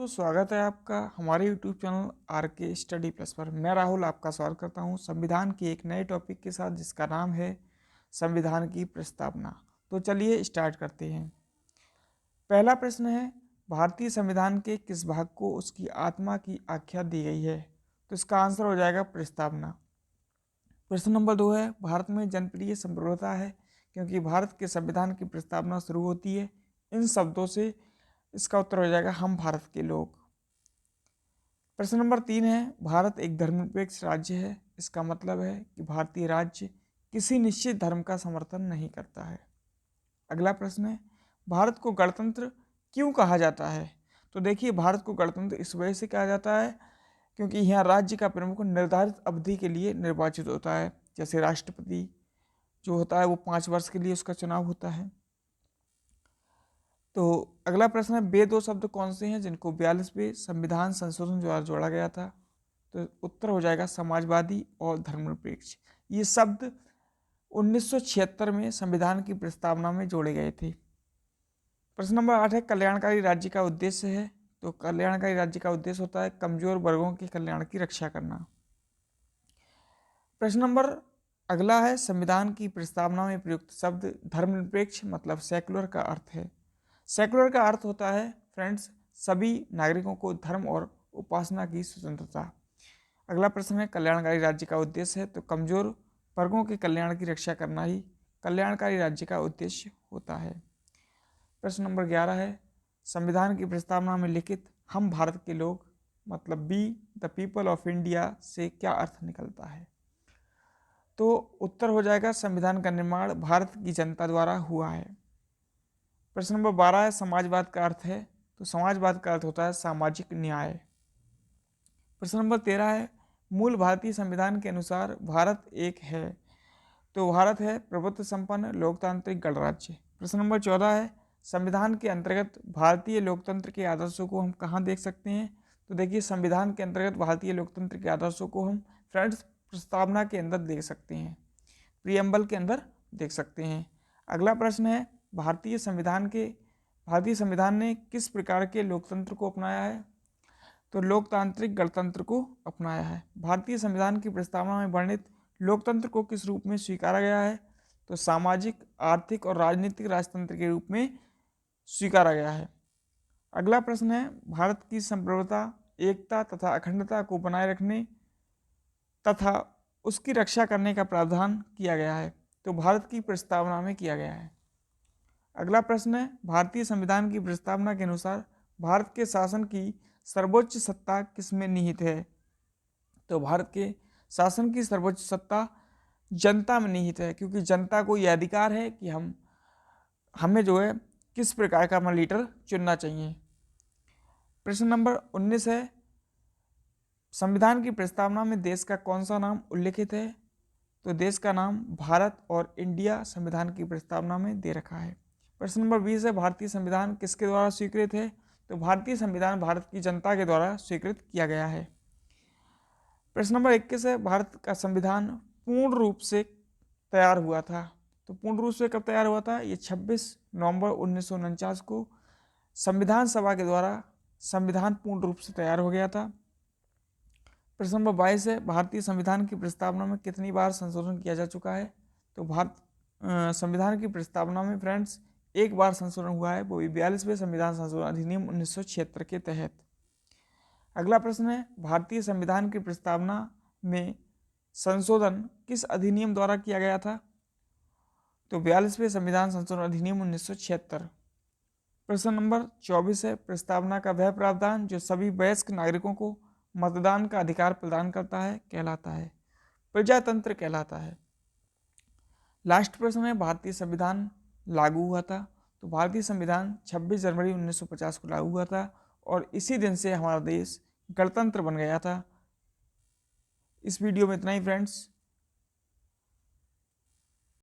दोस्तों, स्वागत है आपका हमारे YouTube चैनल आर के स्टडी प्लस पर। मैं राहुल आपका स्वागत करता हूं संविधान के एक नए टॉपिक के साथ, जिसका नाम है संविधान की प्रस्तावना। तो चलिए स्टार्ट करते हैं। पहला प्रश्न है, भारतीय संविधान के किस भाग को उसकी आत्मा की आख्या दी गई है? तो इसका आंसर हो जाएगा प्रस्तावना। प्रश्न नंबर 2 है, भारत में जनप्रिय संप्रभुता है, क्योंकि भारत के संविधान की प्रस्तावना शुरू होती है इन शब्दों से। इसका उत्तर हो जाएगा हम भारत के लोग। प्रश्न नंबर 3 है, भारत एक धर्मनिरपेक्ष राज्य है। इसका मतलब है कि भारतीय राज्य किसी निश्चित धर्म का समर्थन नहीं करता है। अगला प्रश्न है, भारत को गणतंत्र क्यों कहा जाता है? तो देखिए, भारत को गणतंत्र इस वजह से कहा जाता है क्योंकि यहाँ राज्य का प्रमुख निर्धारित अवधि के लिए निर्वाचित होता है। जैसे राष्ट्रपति जो होता है वो 5 वर्ष के लिए उसका चुनाव होता है। तो अगला प्रश्न है, वे दो शब्द कौन से हैं जिनको 42वें संविधान संशोधन द्वारा जोड़ा गया था? तो उत्तर हो जाएगा समाजवादी और धर्मनिरपेक्ष। ये शब्द 1976 में संविधान की प्रस्तावना में जोड़े गए थे। प्रश्न नंबर 8 है, कल्याणकारी राज्य का उद्देश्य है। तो कल्याणकारी राज्य का उद्देश्य होता है कमजोर वर्गों के कल्याण की रक्षा करना। प्रश्न नंबर अगला है, संविधान की प्रस्तावना में प्रयुक्त शब्द धर्मनिरपेक्ष मतलब सेकुलर का अर्थ है। सेकुलर का अर्थ होता है फ्रेंड्स सभी नागरिकों को धर्म और उपासना की स्वतंत्रता। अगला प्रश्न है, कल्याणकारी राज्य का उद्देश्य है। तो कमजोर वर्गों के कल्याण की रक्षा करना ही कल्याणकारी राज्य का उद्देश्य होता है। प्रश्न नंबर 11 है, संविधान की प्रस्तावना में लिखित हम भारत के लोग मतलब be the people of India से क्या अर्थ निकलता है? तो उत्तर हो जाएगा संविधान का निर्माण भारत की जनता द्वारा हुआ है। प्रश्न नंबर 12 है, समाजवाद का अर्थ है। तो समाजवाद का अर्थ होता है सामाजिक न्याय। प्रश्न नंबर 13 है, मूल भारतीय संविधान के अनुसार भारत एक है। तो भारत है प्रभुत्व संपन्न लोकतांत्रिक गणराज्य। प्रश्न नंबर 14 है, संविधान के अंतर्गत भारतीय लोकतंत्र के आदर्शों को हम कहाँ देख सकते हैं? तो देखिए, संविधान के अंतर्गत भारतीय लोकतंत्र के आदर्शों को हम फ्रेंड्स प्रस्तावना के अंदर देख सकते हैं, प्रियम्बल के अंदर देख सकते हैं। अगला प्रश्न है, भारतीय संविधान ने किस प्रकार के लोकतंत्र को अपनाया है? तो लोकतांत्रिक गणतंत्र को अपनाया है। भारतीय संविधान की प्रस्तावना में वर्णित लोकतंत्र को किस रूप में स्वीकारा गया है? तो सामाजिक, आर्थिक और राजनीतिक राजतंत्र के रूप में स्वीकारा गया है। अगला प्रश्न है, भारत की संप्रभुता, एकता तथा अखंडता को बनाए रखने तथा उसकी रक्षा करने का प्रावधान किया गया है। तो भारत की प्रस्तावना में किया गया है। अगला प्रश्न है, भारतीय संविधान की प्रस्तावना के अनुसार भारत के शासन की सर्वोच्च सत्ता किसमें निहित है? तो भारत के शासन की सर्वोच्च सत्ता जनता में निहित है, क्योंकि जनता को यह अधिकार है कि हमें जो है किस प्रकार का हमारा लीडर चुनना चाहिए। प्रश्न नंबर 19 है, संविधान की प्रस्तावना में देश का कौन सा नाम उल्लिखित है? तो देश का नाम भारत और इंडिया संविधान की प्रस्तावना में दे रखा है। प्रश्न नंबर 20 है, भारतीय संविधान किसके द्वारा स्वीकृत है? तो भारतीय संविधान भारत की जनता के द्वारा स्वीकृत किया गया है। प्रश्न नंबर 21 है, भारत का संविधान पूर्ण रूप से तैयार हुआ था। तो पूर्ण रूप से कब तैयार हुआ था? ये 26 नवंबर 1949 को संविधान सभा के द्वारा संविधान पूर्ण रूप से तैयार हो गया था। प्रश्न नंबर 22 है, भारतीय संविधान की प्रस्तावना में कितनी बार संशोधन किया जा चुका है? तो संविधान की प्रस्तावना में फ्रेंड्स एक बार संशोधन हुआ है, वो भी 42वें संविधान संशोधन अधिनियम 1976 के तहत। अगला प्रश्न है, भारतीय संविधान की प्रस्तावना में संशोधन किस अधिनियम द्वारा किया गया था? तो 42वें संविधान संशोधन अधिनियम 1976। प्रश्न नंबर 24 है, प्रस्तावना का वह प्रावधान जो सभी वयस्क नागरिकों को मतदान का अधिकार प्रदान करता है कहलाता है? प्रजातंत्र कहलाता है। लास्ट प्रश्न है, भारतीय संविधान लागू हुआ था। तो भारतीय संविधान 26 जनवरी 1950 को लागू हुआ था और इसी दिन से हमारा देश गणतंत्र बन गया था। इस वीडियो में इतना ही फ्रेंड्स।